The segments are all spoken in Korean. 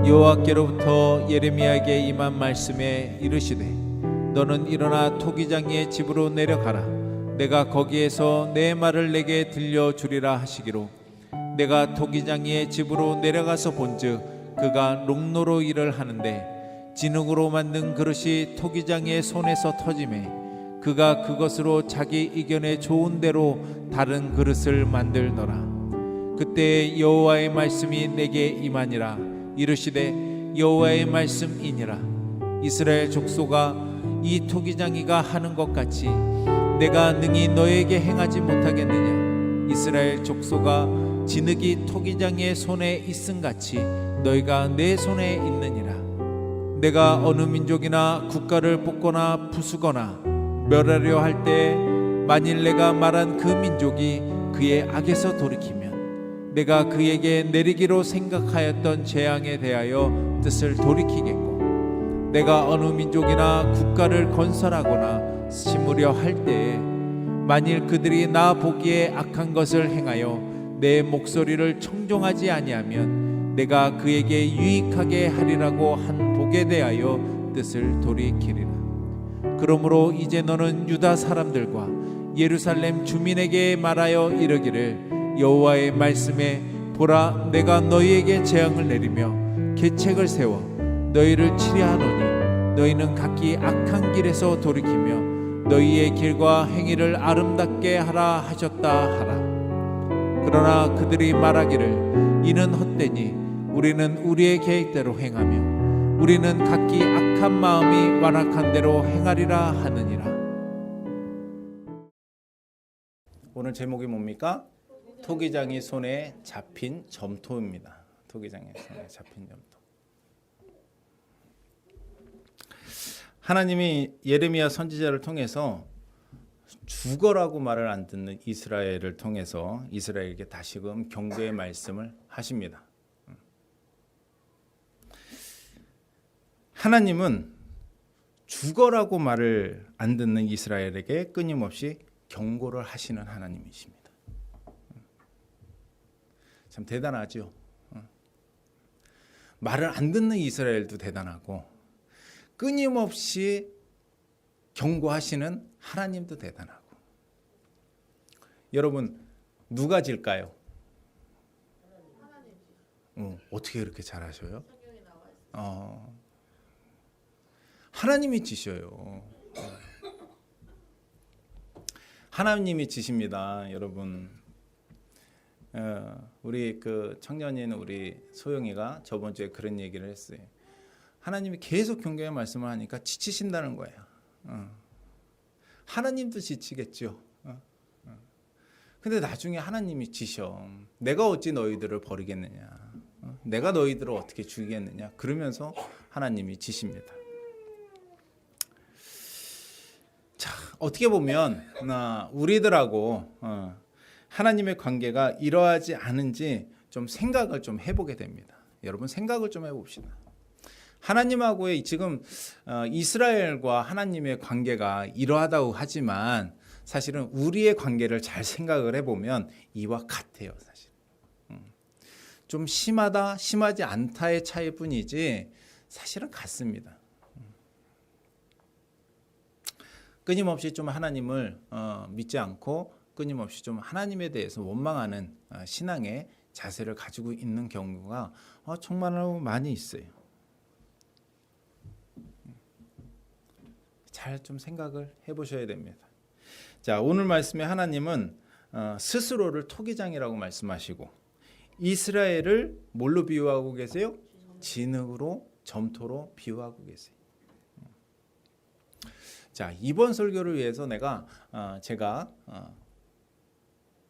여호와께로부터 예레미야에게 임한 말씀에 이르시되 너는 일어나 토기장이의 집으로 내려가라. 내가 거기에서 내 말을 내게 들려주리라 하시기로 내가 토기장이의 집으로 내려가서 본즉 그가 롱노로 일을 하는데 진흙으로 만든 그릇이 토기장이의 손에서 터지매 그가 그것으로 자기 이견에 좋은 대로 다른 그릇을 만들더라. 그때 여호와의 말씀이 내게 임하니라. 이르시되 여호와의 말씀이니라. 이스라엘 족속아, 이 토기장이가 하는 것 같이 내가 능히 너에게 행하지 못하겠느냐? 이스라엘 족속아, 진흙이 토기장이의 손에 있음같이 너희가 내 손에 있느니라. 내가 어느 민족이나 국가를 뽑거나 부수거나 멸하려 할 때 만일 내가 말한 그 민족이 그의 악에서 돌이키면 내가 그에게 내리기로 생각하였던 재앙에 대하여 뜻을 돌이키겠고 내가 어느 민족이나 국가를 건설하거나 심으려 할 때에 만일 그들이 나 보기에 악한 것을 행하여 내 목소리를 청종하지 아니하면 내가 그에게 유익하게 하리라고 한 복에 대하여 뜻을 돌이키리라. 그러므로 이제 너는 유다 사람들과 예루살렘 주민에게 말하여 이르기를 여호와의 말씀에 보라, 내가 너희에게 재앙을 내리며 계책을 세워 너희를 치려하노니 너희는 각기 악한 길에서 돌이키며 너희의 길과 행위를 아름답게 하라 하셨다 하라. 그러나 그들이 말하기를 이는 헛되니 우리는 우리의 계획대로 행하며 우리는 각기 악한 마음이 완악한 대로 행하리라 하느니라. 오늘 제목이 뭡니까? 토기장이 손에 잡힌 점토입니다. 토기장이 손에 잡힌 점토. 하나님이 예레미야 선지자를 통해서 죽어라고 말을 안 듣는 이스라엘을 통해서 이스라엘에게 다시금 경고의 말씀을 하십니다. 하나님은 죽어라고 말을 안 듣는 이스라엘에게 끊임없이 경고를 하시는 하나님이십니다. 참 대단하죠. 말을 안 듣는 이스라엘도 대단하고 끊임없이 경고하시는 하나님도 대단하고. 여러분 누가 질까요? 어떻게 그렇게 잘하셔요? 하나님이 지셔요. 하나님이 지십니다, 여러분. 우리 그 청년인 우리 소영이가 저번 주에 그런 얘기를 했어요. 하나님이 계속 경고의 말씀을 하니까 지치신다는 거예요. 하나님도 지치겠죠. 근데 나중에 하나님이 지셔. 내가 어찌 너희들을 버리겠느냐? 내가 너희들을 어떻게 죽이겠느냐? 그러면서 하나님이 지십니다. 자, 어떻게 보면 우리들하고 하나님의 관계가 이러하지 않은지 좀 생각을 좀 해보게 됩니다. 여러분 생각을 좀 해봅시다. 하나님하고의 지금 이스라엘과 하나님의 관계가 이러하다고 하지만 사실은 우리의 관계를 잘 생각을 해보면 이와 같아요. 사실 좀 심하다 심하지 않다의 차이뿐이지 사실은 같습니다. 끊임없이 좀 하나님을 믿지 않고 끊임없이 좀 하나님에 대해서 원망하는 신앙의 자세를 가지고 있는 경우가 정말로 많이 있어요. 잘 좀 생각을 해보셔야 됩니다. 자, 오늘 말씀에 하나님은 스스로를 토기장이라고 말씀하시고 이스라엘을 뭘로 비유하고 계세요? 진흙으로 점토로 비유하고 계세요. 자, 이번 설교를 위해서 제가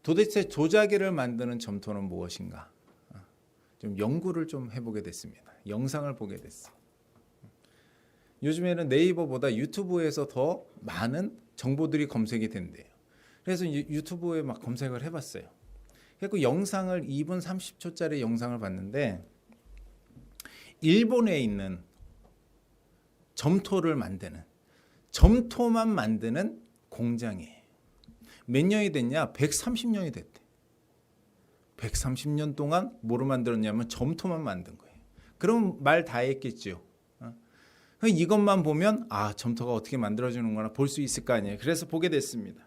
도대체 조자기를 만드는 점토는 무엇인가 좀 연구를 좀 해보게 됐습니다. 영상을 보게 됐어요. 요즘에는 네이버보다 유튜브에서 더 많은 정보들이 검색이 된대요. 그래서 유튜브에 막 검색을 해봤어요. 그래서 영상을 2분 30초짜리 영상을 봤는데 일본에 있는 점토만 만드는 공장이에요. 몇 년이 됐냐? 130년이 됐대. 130년 동안 뭐로 만들었냐면 점토만 만든 거예요. 그럼 말 다 했겠죠. 이것만 보면 점토가 어떻게 만들어지는구나 볼 수 있을 거 아니에요. 그래서 보게 됐습니다.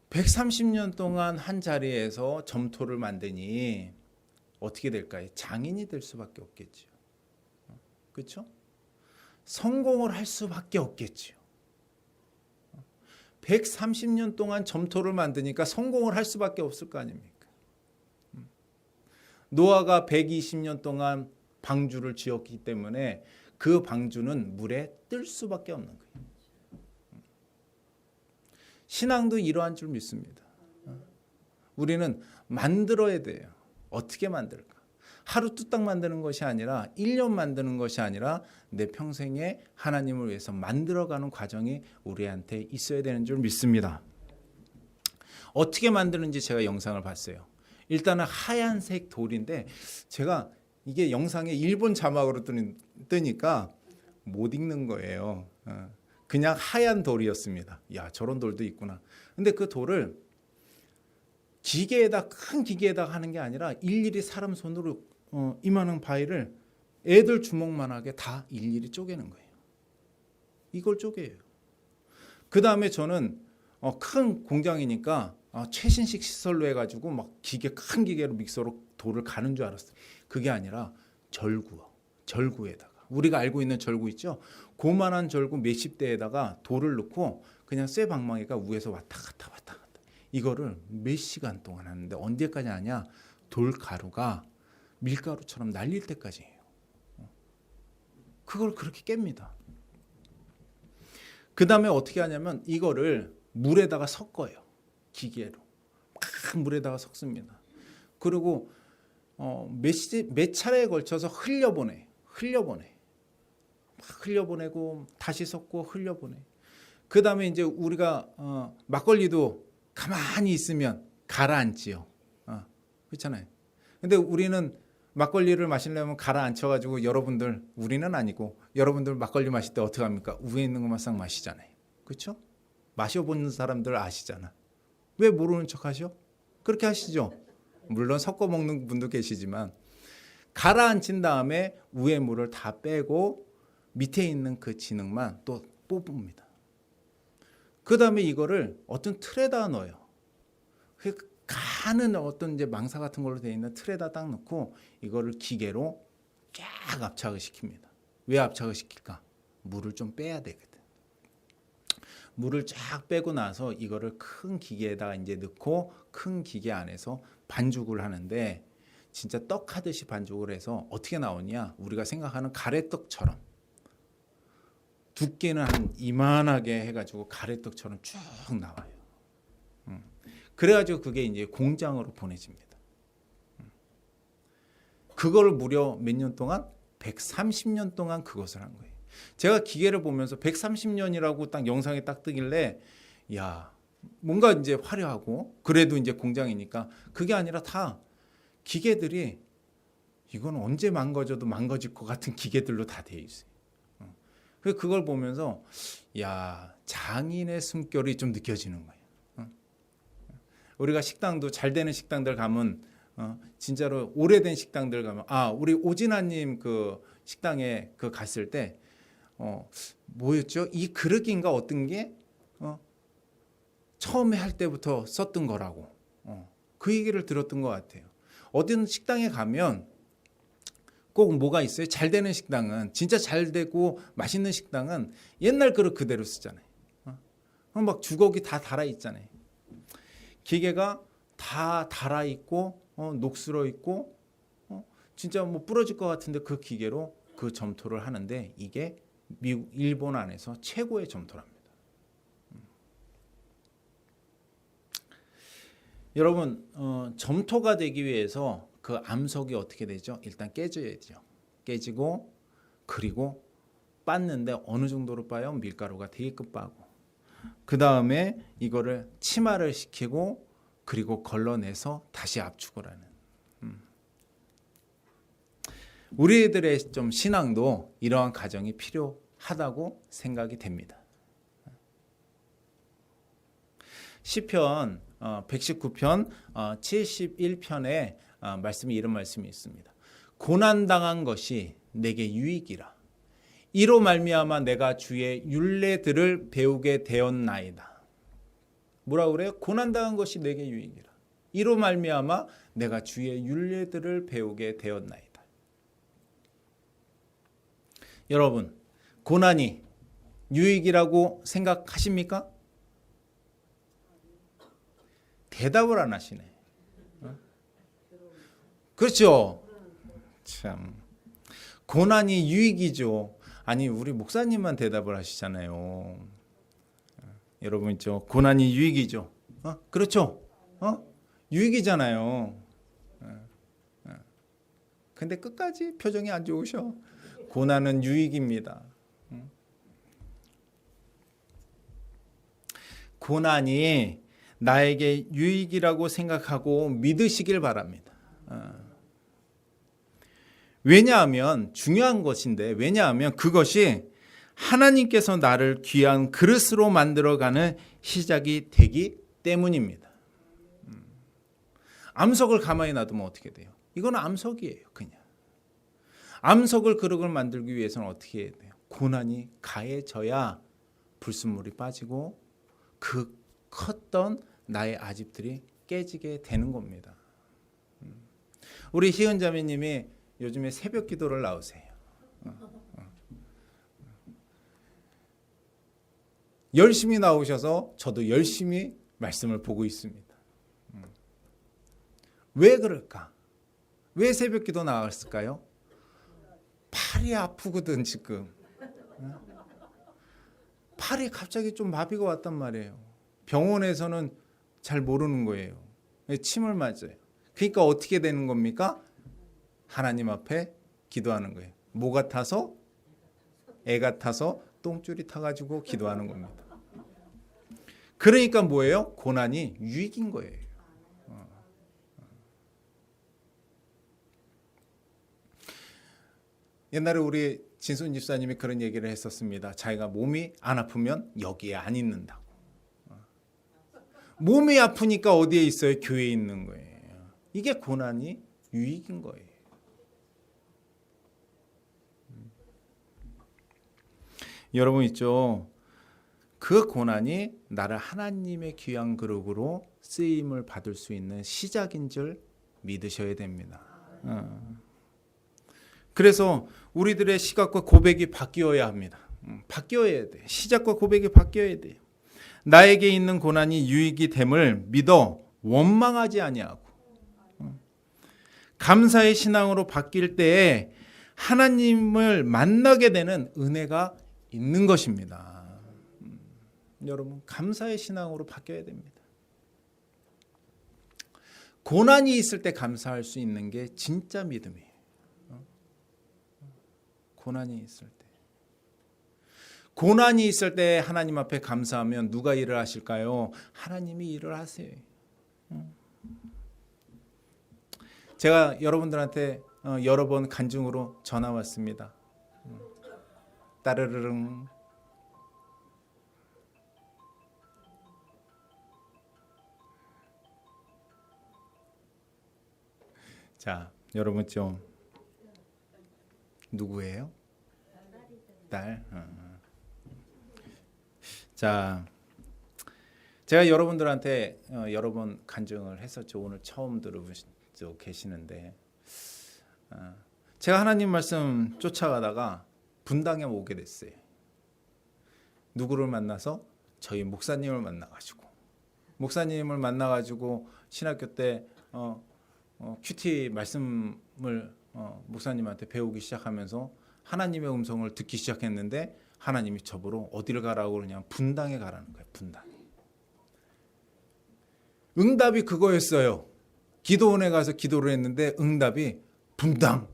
130년 동안 한 자리에서 점토를 만드니 어떻게 될까요? 장인이 될 수밖에 없겠죠. 그렇죠? 성공을 할 수밖에 없겠죠. 130년 동안 점토를 만드니까 성공을 할 수밖에 없을 거 아닙니까? 노아가 120년 동안 방주를 지었기 때문에 그 방주는 물에 뜰 수밖에 없는 거예요. 신앙도 이러한 줄 믿습니다. 우리는 만들어야 돼요. 어떻게 만들까? 하루 뚝딱 만드는 것이 아니라 1년 만드는 것이 아니라 내 평생에 하나님을 위해서 만들어가는 과정이 우리한테 있어야 되는 줄 믿습니다. 어떻게 만드는지 제가 영상을 봤어요. 일단은 하얀색 돌인데 제가 이게 영상에 일본 자막으로 뜨니까 못 읽는 거예요. 그냥 하얀 돌이었습니다. 야, 저런 돌도 있구나. 근데 그 돌을 큰 기계에다 하는 게 아니라 일일이 사람 손으로 이만한 바위를 애들 주먹만하게 다 일일이 쪼개는 거예요. 이걸 쪼개요. 그 다음에 저는 큰 공장이니까 최신식 시설로 해가지고 막 큰 기계로 믹서로 돌을 가는 줄 알았어요. 그게 아니라 절구에다가 우리가 알고 있는 절구 있죠? 고만한 절구 몇십 대에다가 돌을 넣고 그냥 쇠 방망이가 위에서 왔다 갔다 이거를 몇 시간 동안 하는데 언제까지 하냐? 돌가루가 밀가루처럼 날릴 때까지 해요. 그걸 그렇게 깹니다. 그 다음에 어떻게 하냐면 이거를 물에다가 섞어요. 기계로 막 물에다가 섞습니다. 그리고 몇 차례에 걸쳐서 흘려보내. 막 흘려보내고 다시 섞고 흘려보내. 그 다음에 이제 우리가 막걸리도 가만히 있으면 가라앉지요. 그렇잖아요. 근데 우리는 막걸리를 마시려면 가라앉혀가지고 우리는 아니고 여러분들 막걸리 마실 때 어떻게 합니까? 위에 있는 것만 싹 마시잖아요. 그렇죠? 마셔본 사람들 아시잖아. 왜 모르는 척 하죠? 그렇게 하시죠. 물론 섞어 먹는 분도 계시지만 가라앉힌 다음에 위에 물을 다 빼고 밑에 있는 그 진흙만 또 뽑습니다. 그 다음에 이거를 어떤 틀에다 넣어요. 가는 어떤 이제 망사 같은 걸로 되어 있는 틀에다 딱 넣고 이거를 기계로 쫙 압착을 시킵니다. 왜 압착을 시킬까? 물을 좀 빼야 되거든. 물을 쫙 빼고 나서 이거를 큰 기계에다가 이제 넣고 큰 기계 안에서 반죽을 하는데 진짜 떡 하듯이 반죽을 해서 어떻게 나오냐? 우리가 생각하는 가래떡처럼 두께는 한 이만하게 해가지고 가래떡처럼 쭉 나와요. 그래가지고 그게 이제 공장으로 보내집니다. 그걸 무려 몇 년 동안? 130년 동안 그것을 한 거예요. 제가 기계를 보면서 130년이라고 딱 영상에 딱 뜨길래 야, 뭔가 이제 화려하고 그래도 이제 공장이니까 그게 아니라 다 기계들이 이건 언제 망가져도 망가질 것 같은 기계들로 다 되어 있어요. 그걸 보면서 야, 장인의 숨결이 좀 느껴지는 거예요. 우리가 식당도 잘 되는 식당들 가면 진짜로 오래된 식당들 가면 우리 오진아님 그 식당에 그 갔을 때 뭐였죠? 이 그릇인가 어떤 게 처음에 할 때부터 썼던 거라고 그 얘기를 들었던 것 같아요. 어떤 식당에 가면 꼭 뭐가 있어요? 잘 되는 식당은 진짜 잘 되고 맛있는 식당은 옛날 그릇 그대로 쓰잖아요. 막 주걱이 다 달아 있잖아요. 기계가 다 달아 있고 녹슬어 있고 진짜 뭐 부러질 것 같은데 그 기계로 그 점토를 하는데 이게 미국, 일본 안에서 최고의 점토랍니다. 여러분 점토가 되기 위해서 그 암석이 어떻게 되죠? 일단 깨져야죠. 깨지고 그리고 빻는데 어느 정도로 빻아요? 밀가루가 되게끔 빻고 그 다음에 이거를 치마를 시키고 그리고 걸러내서 다시 압축을 하는 우리들의 좀 신앙도 이러한 과정이 필요하다고 생각이 됩니다. 시편 119편 71편에 말씀이 이런 말씀이 있습니다. 고난당한 것이 내게 유익이라. 이로 말미암아 내가 주의 율례들을 배우게 되었나이다. 뭐라 그래요? 고난당한 것이 내게 유익이라. 이로 말미암아 내가 주의 율례들을 배우게 되었나이다. 여러분, 고난이 유익이라고 생각하십니까? 대답을 안 하시네. 그렇죠? 참, 고난이 유익이죠. 아니, 우리 목사님만 대답을 하시잖아요. 여러분 있죠? 고난이 유익이죠. 그렇죠? 유익이잖아요. 근데 끝까지 표정이 안 좋으셔. 고난은 유익입니다. 고난이 나에게 유익이라고 생각하고 믿으시길 바랍니다. 왜냐하면 중요한 것인데, 왜냐하면 그것이 하나님께서 나를 귀한 그릇으로 만들어가는 시작이 되기 때문입니다. 암석을 가만히 놔두면 어떻게 돼요? 이건 암석이에요. 그냥 암석을 그릇을 만들기 위해서는 어떻게 해야 돼요? 고난이 가해져야 불순물이 빠지고 그 컸던 나의 아집들이 깨지게 되는 겁니다. 우리 희은 자매님이 요즘에 새벽 기도를 나오세요. 열심히 나오셔서 저도 열심히 말씀을 보고 있습니다. 왜 그럴까? 왜 새벽 기도 나왔을까요? 팔이 아프거든 지금. 팔이 갑자기 좀 마비가 왔단 말이에요. 병원에서는 잘 모르는 거예요. 침을 맞아요. 그러니까 어떻게 되는 겁니까? 하나님 앞에 기도하는 거예요. 뭐 같아서? 애 같아서 똥줄이 타가지고 기도하는 겁니다. 그러니까 뭐예요? 고난이 유익인 거예요. 옛날에 우리 진순 집사님이 그런 얘기를 했었습니다. 자기가 몸이 안 아프면 여기에 안 있는다고. 몸이 아프니까 어디에 있어요? 교회에 있는 거예요. 이게 고난이 유익인 거예요. 여러분 있죠? 그 고난이 나를 하나님의 귀한 그릇으로 쓰임을 받을 수 있는 시작인 줄 믿으셔야 됩니다. 그래서 우리들의 시각과 고백이 바뀌어야 합니다. 바뀌어야 돼. 시작과 고백이 바뀌어야 돼요. 나에게 있는 고난이 유익이 됨을 믿어 원망하지 아니하고 감사의 신앙으로 바뀔 때에 하나님을 만나게 되는 은혜가 있는 것입니다. 여러분, 감사의 신앙으로 바뀌어야 됩니다. 고난이 있을 때 감사할 수 있는 게 진짜 믿음이에요. 고난이 있을 때. 고난이 있을 때 하나님 앞에 감사하면 누가 일을 하실까요? 하나님이 일을 하세요. 제가 여러분들한테 여러 번 간증으로 전화 왔습니다. 따르르릉. 자, 여러분 좀 누구예요? 딸. 자, 제가 여러분들한테 여러 번 간증을 했었죠. 오늘 처음 들어보시고 계시는데, 제가 하나님 말씀 쫓아가다가 분당에 오게 됐어요. 누구를 만나서? 저희 목사님을 만나가지고 신학교 때 큐티 말씀을 목사님한테 배우기 시작하면서 하나님의 음성을 듣기 시작했는데 하나님이 저보러 어디를 가라고 그러냐, 분당에 가라는 거예요. 분당. 응답이 그거였어요. 기도원에 가서 기도를 했는데 응답이 분당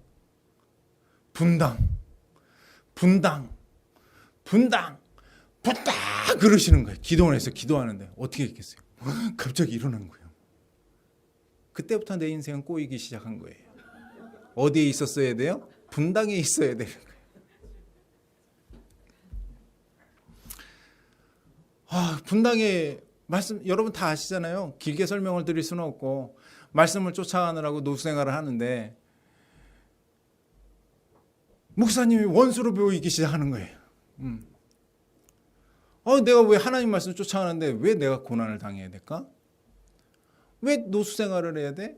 그러시는 거예요. 기도원에서 기도하는데 어떻게 했겠어요? 갑자기 일어난 거예요. 그때부터 내 인생은 꼬이기 시작한 거예요. 어디에 있었어야 돼요? 분당에 있어야 되는 거예요. 분당에 말씀 여러분 다 아시잖아요. 길게 설명을 드릴 수는 없고 말씀을 쫓아가느라고 노숙생활을 하는데 목사님이 원수로 보이기 시작하는 거예요. 내가 왜 하나님 말씀 쫓아가는데 왜 내가 고난을 당해야 될까? 왜 노숙생활을 해야 돼?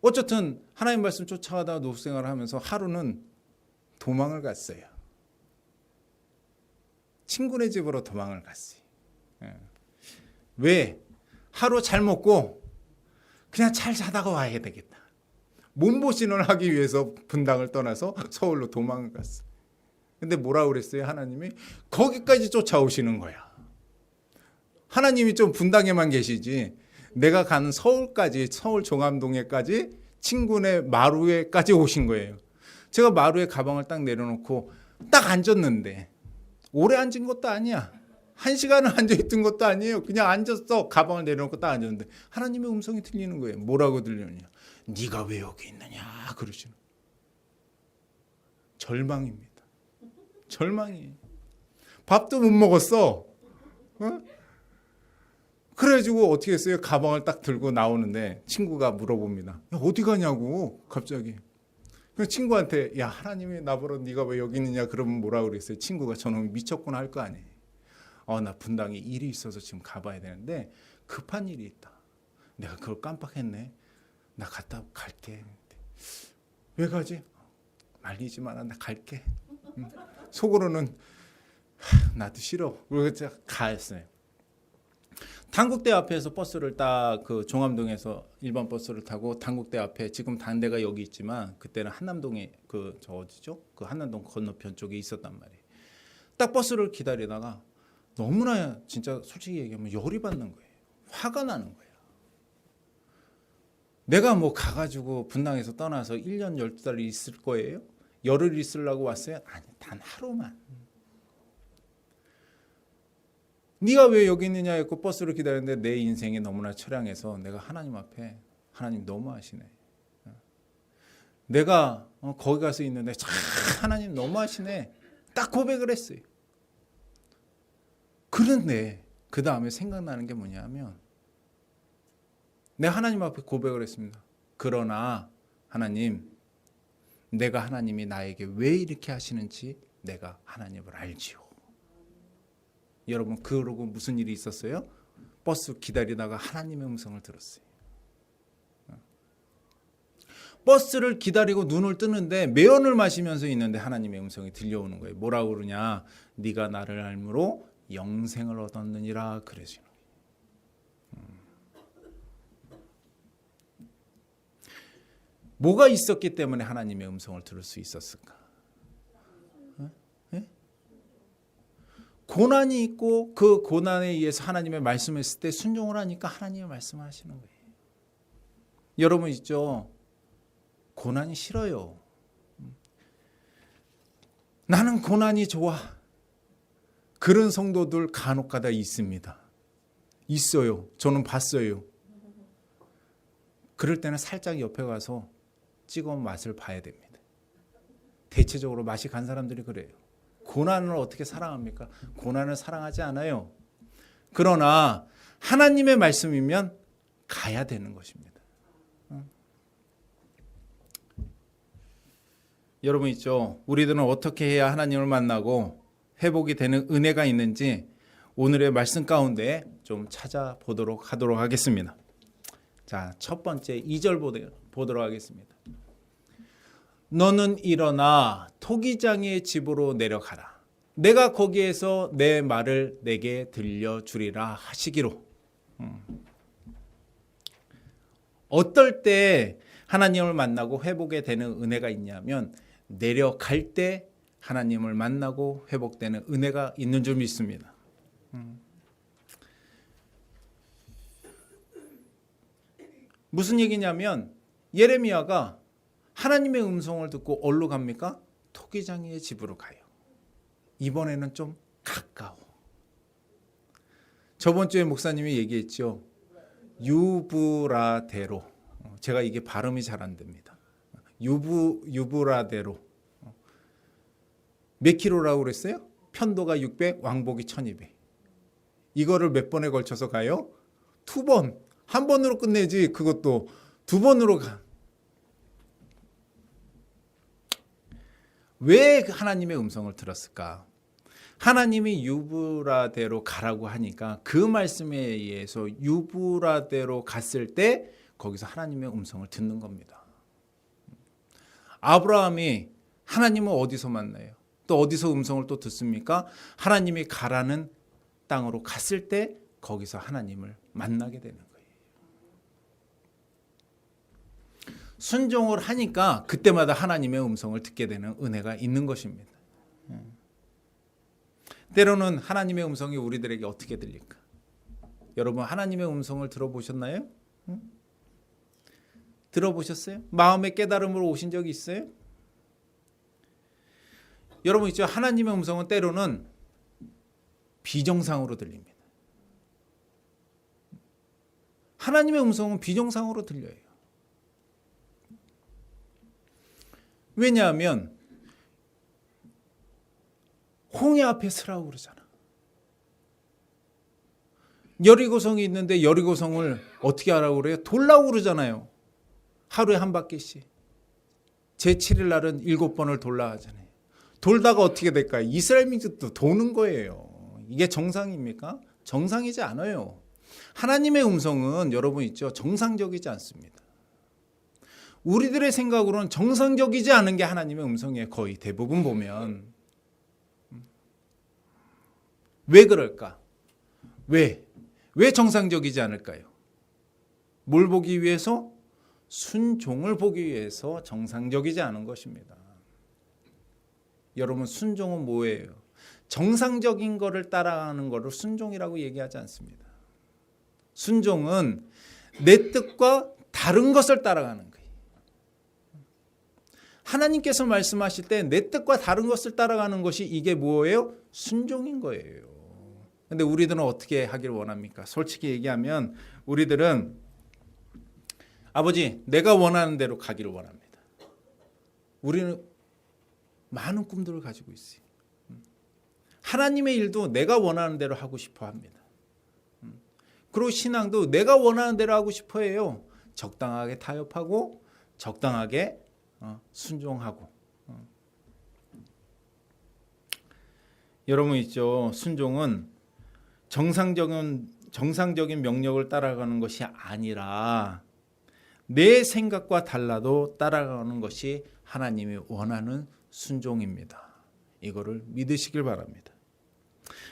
어쨌든 하나님 말씀 쫓아가다가 노숙생활을 하면서 하루는 도망을 갔어요. 친구네 집으로 도망을 갔어요. 왜? 하루 잘 먹고 그냥 잘 자다가 와야 되겠다. 몸보신을 하기 위해서 분당을 떠나서 서울로 도망을 갔어. 근데 뭐라고 그랬어요? 하나님이 거기까지 쫓아오시는 거야. 하나님이 좀 분당에만 계시지 내가 가는 서울까지, 서울 종암동에까지 친구네 마루에까지 오신 거예요. 제가 마루에 가방을 딱 내려놓고 딱 앉았는데 오래 앉은 것도 아니야. 1시간을 앉아있던 것도 아니에요. 그냥 앉았어. 가방을 내려놓고 딱 앉았는데 하나님의 음성이 들리는 거예요. 뭐라고 들리느냐? 네가 왜 여기 있느냐 그러시는 거예요. 절망입니다. 절망이에요. 밥도 못 먹었어. 그래가지고 어떻게 했어요? 가방을 딱 들고 나오는데 친구가 물어봅니다. 야, 어디 가냐고 갑자기. 그 친구한테 야 하나님이 나보러 네가 왜 여기 있느냐 그러면 뭐라고 그랬어요? 친구가 저놈이 미쳤구나 할 거 아니에요. 나 분당에 일이 있어서 지금 가봐야 되는데 급한 일이 있다. 내가 그걸 깜빡했네. 나 갔다 갈게. 왜 가지? 말리지 마라. 나 갈게. 속으로는 나도 싫어. 그래서 가했어요. 단국대 앞에서 버스를 딱 그 종암동에서 일반 버스를 타고 단국대 앞에 지금 단대가 여기 있지만 그때는 한남동에 그 저 어디죠? 그 한남동 건너편 쪽에 있었단 말이에요. 딱 버스를 기다리다가 너무나 진짜 솔직히 얘기하면 열이 받는 거예요. 화가 나는 거예요. 내가 뭐 가가지고 분당에서 떠나서 1년 12달이 있을 거예요? 열흘 있으려고 왔어요? 아니, 단 하루만. 네가 왜 여기 있느냐 했고 버스를 기다리는데 내 인생이 너무나 처량해서 내가 하나님 앞에 하나님 너무하시네. 내가 거기 가서 있는데 참 하나님 너무하시네. 딱 고백을 했어요. 그런데 그 다음에 생각나는 게 뭐냐면 내가 하나님 앞에 고백을 했습니다. 그러나 하나님 내가 하나님이 나에게 왜 이렇게 하시는지 내가 하나님을 알지요. 여러분 그러고 무슨 일이 있었어요? 버스 기다리다가 하나님의 음성을 들었어요. 버스를 기다리고 눈을 뜨는데 매연을 마시면서 있는데 하나님의 음성이 들려오는 거예요. 뭐라고 그러냐? 네가 나를 알므로 영생을 얻었느니라 그러시는 거예요. 뭐가 있었기 때문에 하나님의 음성을 들을 수 있었을까? 고난이 있고 그 고난에 의해서 하나님의 말씀을 했을 때 순종을 하니까 하나님의 말씀을 하시는 거예요. 여러분 있죠? 고난이 싫어요. 나는 고난이 좋아. 그런 성도들 간혹가다 있습니다. 있어요. 저는 봤어요. 그럴 때는 살짝 옆에 가서 찍어 맛을 봐야 됩니다. 대체적으로 맛이 간 사람들이 그래요. 고난을 어떻게 사랑합니까? 고난을 사랑하지 않아요. 그러나 하나님의 말씀이면 가야 되는 것입니다. 여러분 있죠? 우리들은 어떻게 해야 하나님을 만나고 회복이 되는 은혜가 있는지 오늘의 말씀 가운데 좀 찾아보도록 하도록 하겠습니다. 자, 첫 번째 2절 보도록 하겠습니다. 너는 일어나 토기장의 집으로 내려가라. 내가 거기에서 내 말을 내게 들려주리라 하시기로. 어떨 때 하나님을 만나고 회복이 되는 은혜가 있냐면 내려갈 때 하나님을 만나고 회복되는 은혜가 있는 줄 믿습니다. 무슨 얘기냐면 예레미야가 하나님의 음성을 듣고 어디로 갑니까? 토기장이의 집으로 가요. 이번에는 좀 가까워. 저번 주에 목사님이 얘기했죠. 유브라데로. 제가 이게 발음이 잘 안 됩니다. 유브라데로. 몇 킬로라고 그랬어요? 편도가 600, 왕복이 1200. 이거를 몇 번에 걸쳐서 가요? 2번. 한 번으로 끝내지 그것도 2번으로 가. 왜 하나님의 음성을 들었을까? 하나님이 유브라데로 가라고 하니까 그 말씀에 의해서 유브라데로 갔을 때 거기서 하나님의 음성을 듣는 겁니다. 아브라함이 하나님을 어디서 만나요? 또 어디서 음성을 또 듣습니까? 하나님이 가라는 땅으로 갔을 때 거기서 하나님을 만나게 되는 거예요. 순종을 하니까 그때마다 하나님의 음성을 듣게 되는 은혜가 있는 것입니다. 때로는 하나님의 음성이 우리들에게 어떻게 들릴까? 여러분 하나님의 음성을 들어보셨나요? 들어보셨어요? 마음의 깨달음으로 오신 적이 있어요? 여러분 있죠? 하나님의 음성은 때로는 비정상으로 들립니다. 하나님의 음성은 비정상으로 들려요. 왜냐하면 홍해 앞에 서라고 그러잖아. 여리고성이 있는데 여리고성을 어떻게 하라고 그래요? 돌라고 그러잖아요. 하루에 한 바퀴씩. 제7일 날은 7번을 돌라 하잖아요. 돌다가 어떻게 될까요? 이스라엘 민족도 도는 거예요. 이게 정상입니까? 정상이지 않아요. 하나님의 음성은 여러분 있죠? 정상적이지 않습니다. 우리들의 생각으로는 정상적이지 않은 게 하나님의 음성이에요. 거의 대부분 보면. 왜 그럴까? 왜 정상적이지 않을까요? 뭘 보기 위해서? 순종을 보기 위해서 정상적이지 않은 것입니다. 여러분 순종은 뭐예요? 정상적인 거를 따라가는 거를 순종이라고 얘기하지 않습니다. 순종은 내 뜻과 다른 것을 따라가는 거예요. 하나님께서 말씀하실 때 내 뜻과 다른 것을 따라가는 것이 이게 뭐예요? 순종인 거예요. 근데 우리들은 어떻게 하길 원합니까? 솔직히 얘기하면 우리들은 아버지 내가 원하는 대로 가기를 원합니다. 우리는 많은 꿈들을 가지고 있어요. 하나님의 일도 내가 원하는 대로 하고 싶어 합니다. 그리고 신앙도 내가 원하는 대로 하고 싶어 해요. 적당하게 타협하고 적당하게 순종하고. 여러분 있죠. 순종은 정상적인 명령을 따라가는 것이 아니라 내 생각과 달라도 따라가는 것이 하나님이 원하는 순종입니다. 이거를 믿으시길 바랍니다.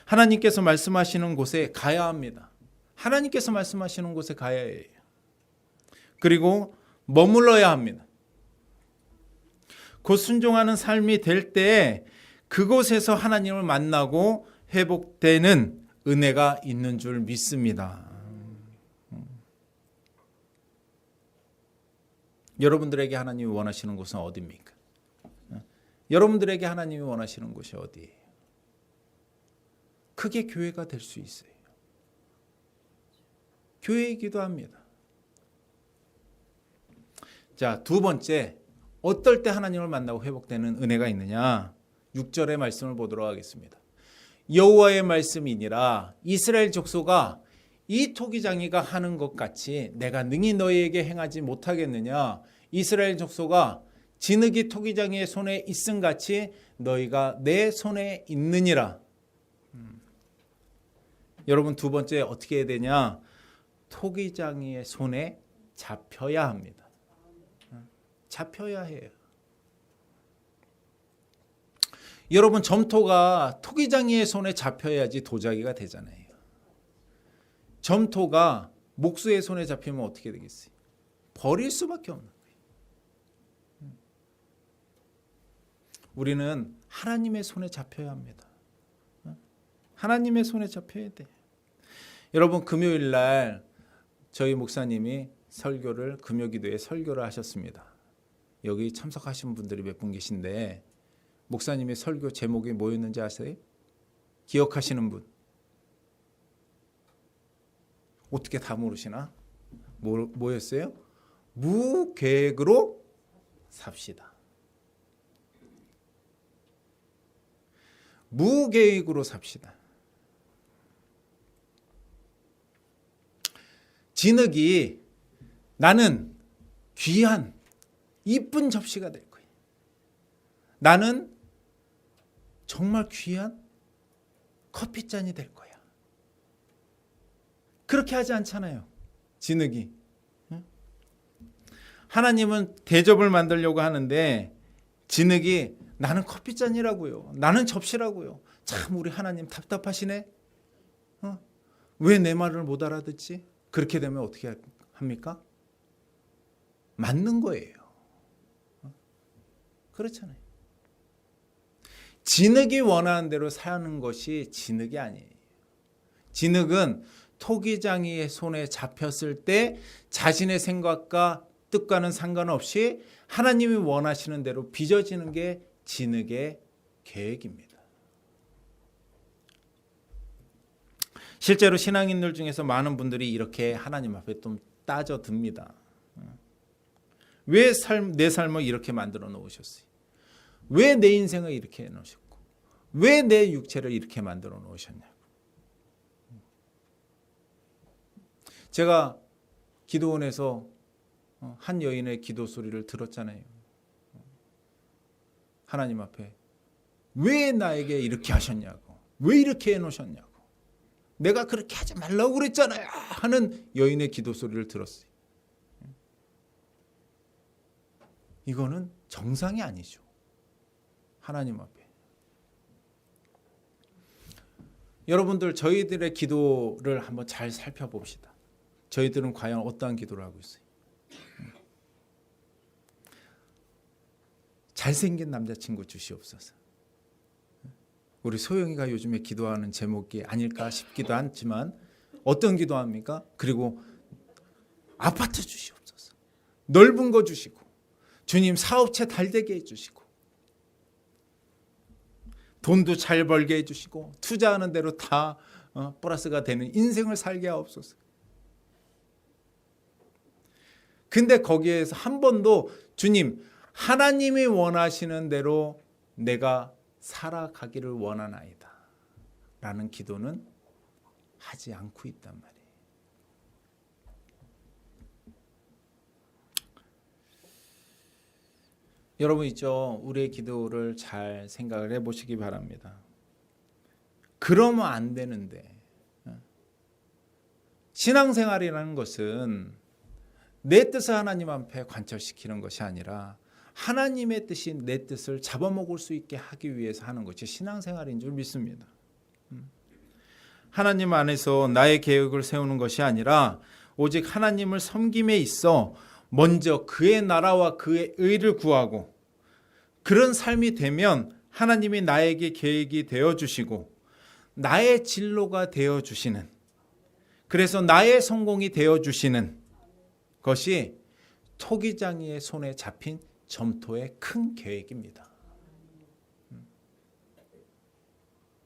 하나님께서 말씀하시는 곳에 가야 합니다. 하나님께서 말씀하시는 곳에 가야 해요. 그리고 머물러야 합니다. 곧 순종하는 삶이 될 때 그곳에서 하나님을 만나고 회복되는 은혜가 있는 줄 믿습니다. 여러분들에게 하나님이 원하시는 곳은 어디입니까? 여러분들에게 하나님이 원하시는 곳이 어디예요? 그게 교회가 될 수 있어요. 교회이기도 합니다. 자, 두 번째, 어떨 때 하나님을 만나고 회복되는 은혜가 있느냐? 6절의 말씀을 보도록 하겠습니다. 여호와의 말씀이니라 이스라엘 족속아 이 토기장이가 하는 것 같이 내가 능히 너희에게 행하지 못하겠느냐? 이스라엘 족속아 진흙이 토기장이의 손에 있음 같이 너희가 내 손에 있느니라. 여러분 두 번째 어떻게 해야 되냐? 토기장이의 손에 잡혀야 합니다. 잡혀야 해요. 여러분 점토가 토기장이의 손에 잡혀야지 도자기가 되잖아요. 점토가 목수의 손에 잡히면 어떻게 되겠어요? 버릴 수밖에 없는 거예요. 우리는 하나님의 손에 잡혀야 합니다. 하나님의 손에 잡혀야 돼. 여러분 금요일 날 저희 목사님이 설교를 금요기도에 설교를 하셨습니다. 여기 참석하신 분들이 몇 분 계신데 목사님의 설교 제목이 뭐였는지 아세요? 기억하시는 분? 어떻게 다 모르시나? 뭐였어요? 무계획으로 삽시다. 무계획으로 삽시다. 진흙이 나는 귀한 이쁜 접시가 될 거야. 나는 정말 귀한 커피잔이 될 거야. 그렇게 하지 않잖아요. 진흙이. 하나님은 대접을 만들려고 하는데 진흙이 나는 커피잔이라고요. 나는 접시라고요. 참 우리 하나님 답답하시네. 왜 내 말을 못 알아듣지? 그렇게 되면 어떻게 합니까? 맞는 거예요. 그렇잖아요. 진흙이 원하는 대로 사는 것이 진흙이 아니에요. 진흙은 토기장이의 손에 잡혔을 때 자신의 생각과 뜻과는 상관없이 하나님이 원하시는 대로 빚어지는 게 진흙의 계획입니다. 실제로 신앙인들 중에서 많은 분들이 이렇게 하나님 앞에 좀 따져듭니다. 왜 내 삶을 이렇게 만들어 놓으셨어요? 왜 내 인생을 이렇게 해놓으셨고 왜 내 육체를 이렇게 만들어 놓으셨냐고. 제가 기도원에서 한 여인의 기도 소리를 들었잖아요. 하나님 앞에 왜 나에게 이렇게 하셨냐고, 왜 이렇게 해놓으셨냐고, 내가 그렇게 하지 말라고 그랬잖아요 하는 여인의 기도 소리를 들었어요. 이거는 정상이 아니죠. 하나님 앞에. 여러분들 저희들의 기도를 한번 잘 살펴봅시다. 저희들은 과연 어떠한 기도를 하고 있어요? 잘생긴 남자친구 주시옵소서. 우리 소영이가 요즘에 기도하는 제목이 아닐까 싶기도 하지만 어떤 기도합니까? 그리고 아파트 주시옵소서. 넓은 거 주시고 주님 사업체 잘 되게 해주시고 돈도 잘 벌게 해주시고 투자하는 대로 다 플러스가 되는 인생을 살게 하옵소서. 근데 거기에서 한 번도 주님 하나님이 원하시는 대로 내가 살아가기를 원하나이다 라는 기도는 하지 않고 있단 말이에요. 여러분 있죠. 우리의 기도를 잘 생각을 해보시기 바랍니다. 그러면 안 되는데 신앙생활이라는 것은 내 뜻을 하나님 앞에 관철시키는 것이 아니라 하나님의 뜻이 내 뜻을 잡아먹을 수 있게 하기 위해서 하는 것이 신앙생활인 줄 믿습니다. 하나님 안에서 나의 계획을 세우는 것이 아니라 오직 하나님을 섬김에 있어 먼저 그의 나라와 그의 의를 구하고 그런 삶이 되면 하나님이 나에게 계획이 되어주시고 나의 진로가 되어주시는, 그래서 나의 성공이 되어주시는 것이 토기장이의 손에 잡힌 점토의 큰 계획입니다.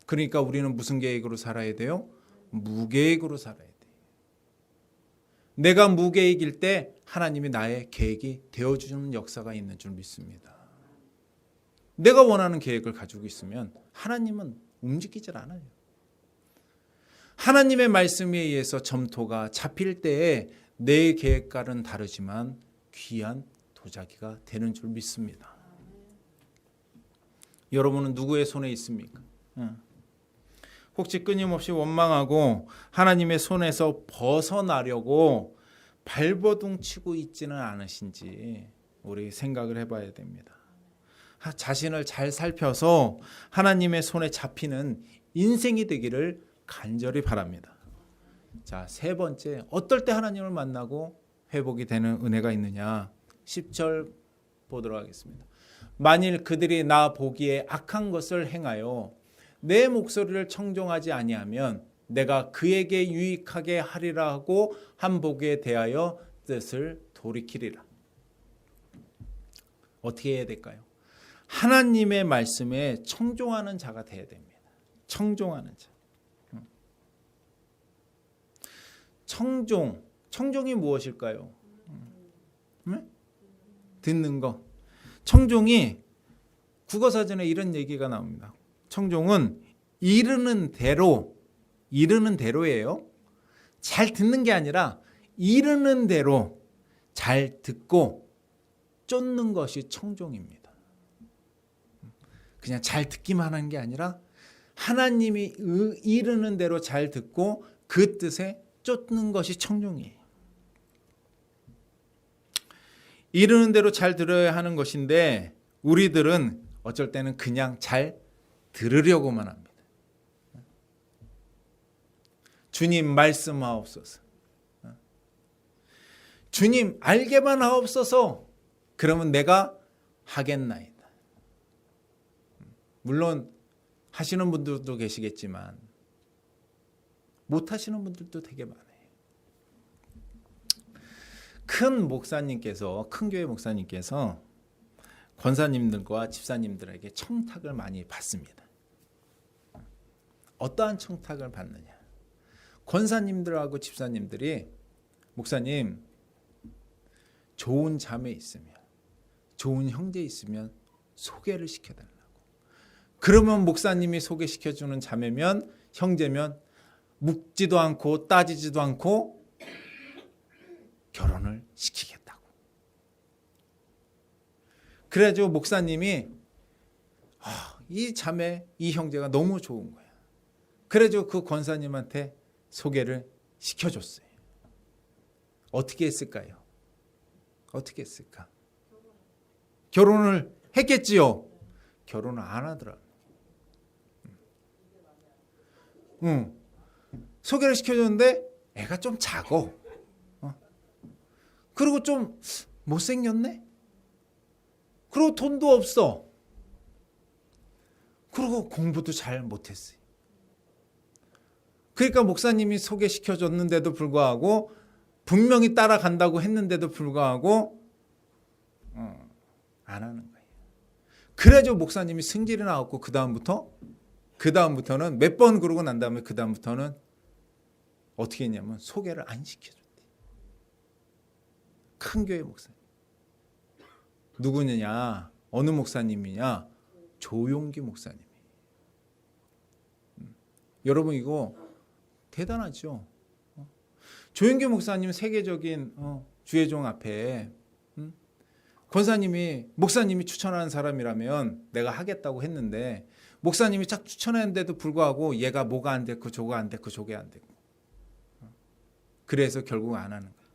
그러니까 우리는 무슨 계획으로 살아야 돼요? 무계획으로 살아야 돼요. 내가 무계획일 때 하나님이 나의 계획이 되어주는 역사가 있는 줄 믿습니다. 내가 원하는 계획을 가지고 있으면 하나님은 움직이질 않아요. 하나님의 말씀에 의해서 점토가 잡힐 때에 내 계획과는 다르지만 귀한 도자기가 되는 줄 믿습니다. 여러분은 누구의 손에 있습니까? 혹시 끊임없이 원망하고 하나님의 손에서 벗어나려고 발버둥 치고 있지는 않으신지 우리 생각을 해봐야 됩니다. 자신을 잘 살펴서 하나님의 손에 잡히는 인생이 되기를 간절히 바랍니다. 자, 세 번째, 어떨 때 하나님을 만나고 회복이 되는 은혜가 있느냐? 10절 보도록 하겠습니다. 만일 그들이 나 보기에 악한 것을 행하여 내 목소리를 청종하지 아니하면 내가 그에게 유익하게 하리라 하고 한복에 대하여 뜻을 돌이키리라. 어떻게 해야 될까요? 하나님의 말씀에 청종하는 자가 되어야 됩니다. 청종하는 자. 청종이 무엇일까요? 듣는 거. 청종이 국어사전에 이런 얘기가 나옵니다. 청종은 이르는 대로예요. 잘 듣는 게 아니라 이르는 대로 잘 듣고 쫓는 것이 청종입니다. 그냥 잘 듣기만 하는 게 아니라 하나님이 이르는 대로 잘 듣고 그 뜻에 쫓는 것이 청종이에요. 이르는 대로 잘 들어야 하는 것인데 우리들은 어쩔 때는 그냥 잘 들으려고만 합니다. 주님 말씀하옵소서. 주님 알게만 하옵소서. 그러면 내가 하겠나이다. 물론 하시는 분들도 계시겠지만 못 하시는 분들도 되게 많아요. 큰 교회 목사님께서 권사님들과 집사님들에게 청탁을 많이 받습니다. 어떠한 청탁을 받느냐? 권사님들하고 집사님들이 목사님 좋은 자매 있으면 좋은 형제 있으면 소개를 시켜달라고. 그러면 목사님이 소개시켜주는 자매면 형제면 묻지도 않고 따지지도 않고 결혼을 시키겠다고. 그래가지고 목사님이 이 자매, 이 형제가 너무 좋은 거야. 그래가지고 그 권사님한테 소개를 시켜줬어요. 어떻게 했을까요? 어떻게 했을까? 결혼을 했겠지요. 결혼을 안 하더라. 소개를 시켜줬는데 애가 좀 작어. 그리고 좀 못생겼네. 그리고 돈도 없어. 그리고 공부도 잘 못했어요. 그러니까 목사님이 소개시켜줬는데도 불구하고 분명히 따라간다고 했는데도 불구하고 안 하는 거예요. 그래가지고 목사님이 승질이 나왔고 그 다음부터는 몇 번 그러고 난 다음에 그 다음부터는 어떻게 했냐면 소개를 안 시켜줬대. 큰 교회 목사님. 누구냐? 어느 목사님이냐? 조용기 목사님이. 여러분 이거 대단하죠. 조용기 목사님 세계적인 주의종 앞에 목사님이 추천하는 사람이라면 내가 하겠다고 했는데 목사님이 딱 추천했는데도 불구하고 얘가 뭐가 안 됐고 저거 안 됐고 저게 안 됐고 그래서 결국 안 하는 거예요.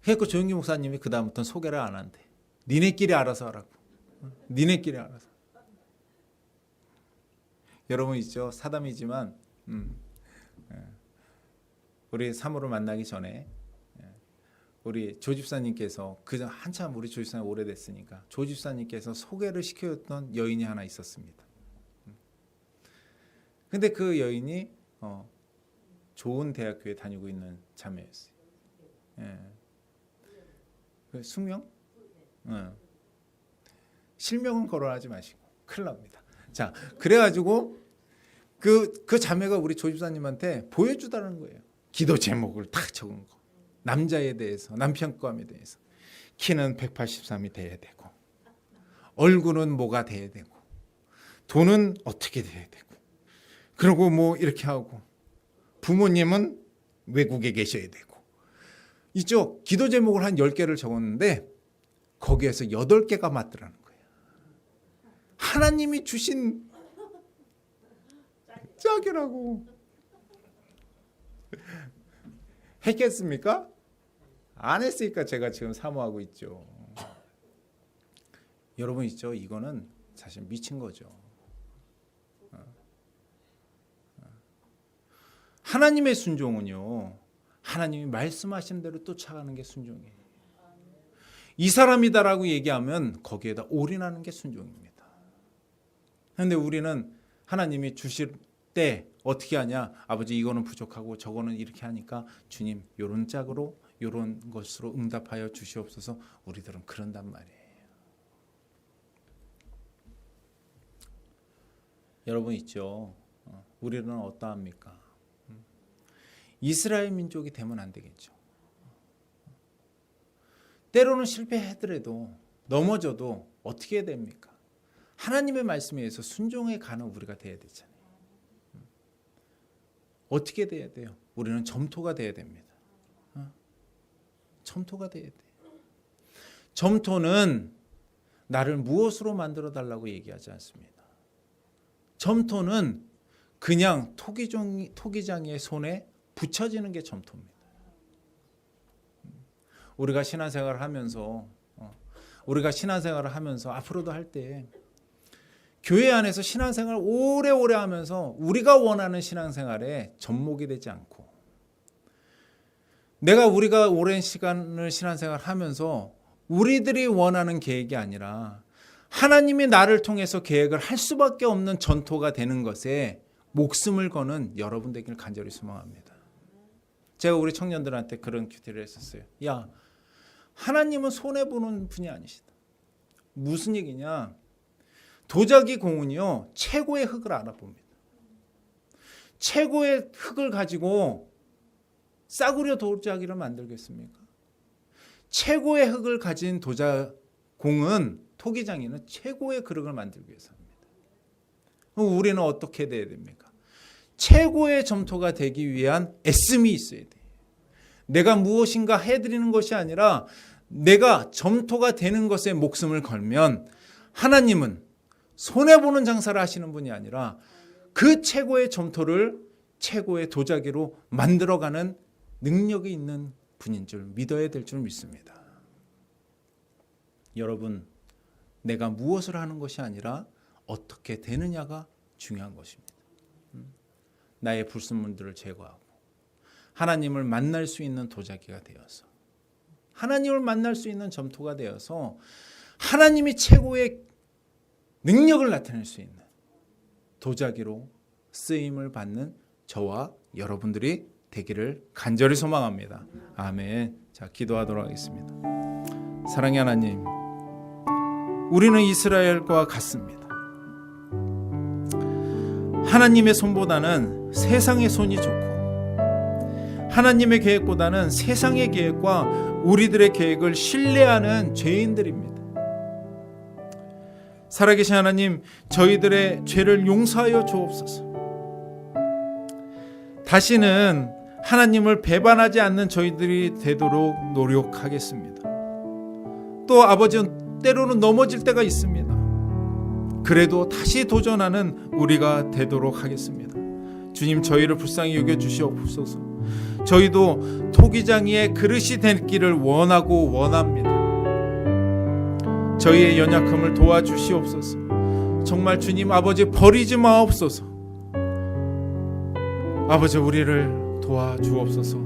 그래서 조용기 목사님이 그 다음부터는 소개를 안 한대. 니네끼리 알아서 하라고. 니네끼리 알아서. 여러분 있죠. 사담이지만 우리 사모를 만나기 전에 우리 조 집사님께서 한참 우리 조 집사님 오래됐으니까 조 집사님께서 소개를 시켜줬던 여인이 하나 있었습니다. 근데 그 여인이 좋은 대학교에 다니고 있는 자매였어요. 숙명? 실명은 거론하지 마시고 큰일 납니다. 자, 그래가지고 그 자매가 우리 조 집사님한테 보여주다는 거예요. 기도 제목을 딱 적은 거. 남자에 대해서, 남편감에 대해서. 키는 183이 돼야 되고, 얼굴은 뭐가 돼야 되고, 돈은 어떻게 돼야 되고, 그리고 뭐 이렇게 하고, 부모님은 외국에 계셔야 되고. 이쪽 기도 제목을 한 10개를 적었는데 거기에서 8개가 맞더라는 거예요. 하나님이 주신 짝이라고. 했겠습니까? 안 했으니까 제가 지금 사모하고 있죠. 여러분 있죠? 이거는 사실 미친 거죠. 하나님의 순종은요. 하나님이 말씀하신 대로 쫓아가는 게 순종이에요. 이 사람이다라고 얘기하면 거기에다 올인하는 게 순종입니다. 그런데 우리는 하나님이 주실 때 어떻게 하냐? 아버지 이거는 부족하고 저거는 이렇게 하니까 주님 요런 짝으로 요런 것으로 응답하여 주시옵소서. 우리들은 그런단 말이에요. 여러분 있죠? 우리는 어떠합니까? 이스라엘 민족이 되면 안 되겠죠. 때로는 실패하더라도 넘어져도 어떻게 해야 됩니까? 하나님의 말씀에 의해서 순종해 가는 우리가 돼야 되잖아요. 어떻게 돼야 돼요? 우리는 점토가 돼야 됩니다. 점토가 돼야 돼요. 점토는 나를 무엇으로 만들어 달라고 얘기하지 않습니다. 점토는 그냥 토기장이의 손에 붙여지는 게 점토입니다. 우리가 신앙생활을 하면서 앞으로도 할 때 교회 안에서 신앙생활을 오래오래 하면서 우리가 원하는 신앙생활에 접목이 되지 않고 우리가 오랜 시간을 신앙생활을 하면서 우리들이 원하는 계획이 아니라 하나님이 나를 통해서 계획을 할 수밖에 없는 전토가 되는 것에 목숨을 거는 여러분 되기를 간절히 소망합니다. 제가 우리 청년들한테 그런 큐티를 했었어요. 야, 하나님은 손해보는 분이 아니시다. 무슨 얘기냐? 도자기 공은요, 최고의 흙을 알아봅니다. 최고의 흙을 가지고 싸구려 도자기를 만들겠습니까? 최고의 흙을 가진 공은 토기장이는 최고의 그릇을 만들기 위해서 합니다. 그럼 우리는 어떻게 돼야 됩니까? 최고의 점토가 되기 위한 애씀이 있어야 돼요. 내가 무엇인가 해드리는 것이 아니라 내가 점토가 되는 것에 목숨을 걸면 하나님은 손해보는 장사를 하시는 분이 아니라 그 최고의 점토를 최고의 도자기로 만들어가는 능력이 있는 분인 줄 믿어야 될 줄 믿습니다. 여러분, 내가 무엇을 하는 것이 아니라 어떻게 되느냐가 중요한 것입니다. 나의 불순물들을 제거하고 하나님을 만날 수 있는 도자기가 되어서 하나님을 만날 수 있는 점토가 되어서 하나님이 최고의 능력을 나타낼 수 있는 도자기로 쓰임을 받는 저와 여러분들이 되기를 간절히 소망합니다. 아멘. 자, 기도하도록 하겠습니다. 사랑의 하나님, 우리는 이스라엘과 같습니다. 하나님의 손보다는 세상의 손이 좋고 하나님의 계획보다는 세상의 계획과 우리들의 계획을 신뢰하는 죄인들입니다. 살아계신 하나님, 저희들의 죄를 용서하여 주옵소서. 다시는 하나님을 배반하지 않는 저희들이 되도록 노력하겠습니다. 또 아버지는 때로는 넘어질 때가 있습니다. 그래도 다시 도전하는 우리가 되도록 하겠습니다. 주님, 저희를 불쌍히 여겨 주시옵소서. 저희도 토기장이의 그릇이 되기를 원하고 원합니다. 저희의 연약함을 도와주시옵소서. 정말 주님 아버지 버리지 마옵소서. 아버지 우리를 도와주옵소서.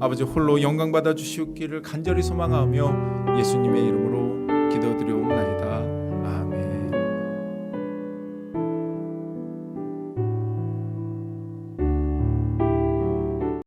아버지 홀로 영광 받아 주시옵기를 간절히 소망하며 예수님의 이름으로 기도드리옵나이다.